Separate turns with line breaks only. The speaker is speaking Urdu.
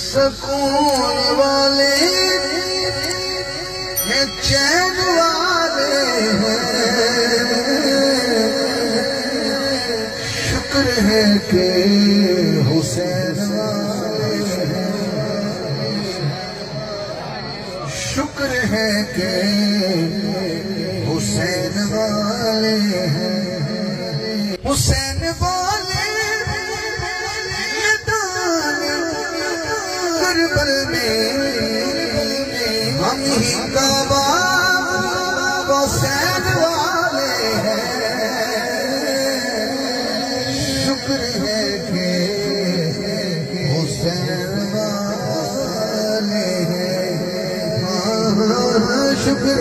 سکون والے ہیں، چین والے ہیں، شکر ہے کہ حسین والے ہیں، شکر ہے کہ حسین والے ہیں، حسین والے کربل میں ہم ہی کعبہ حسین والے ہیں، شکر ہے کہ حسین والے ہیں، شکر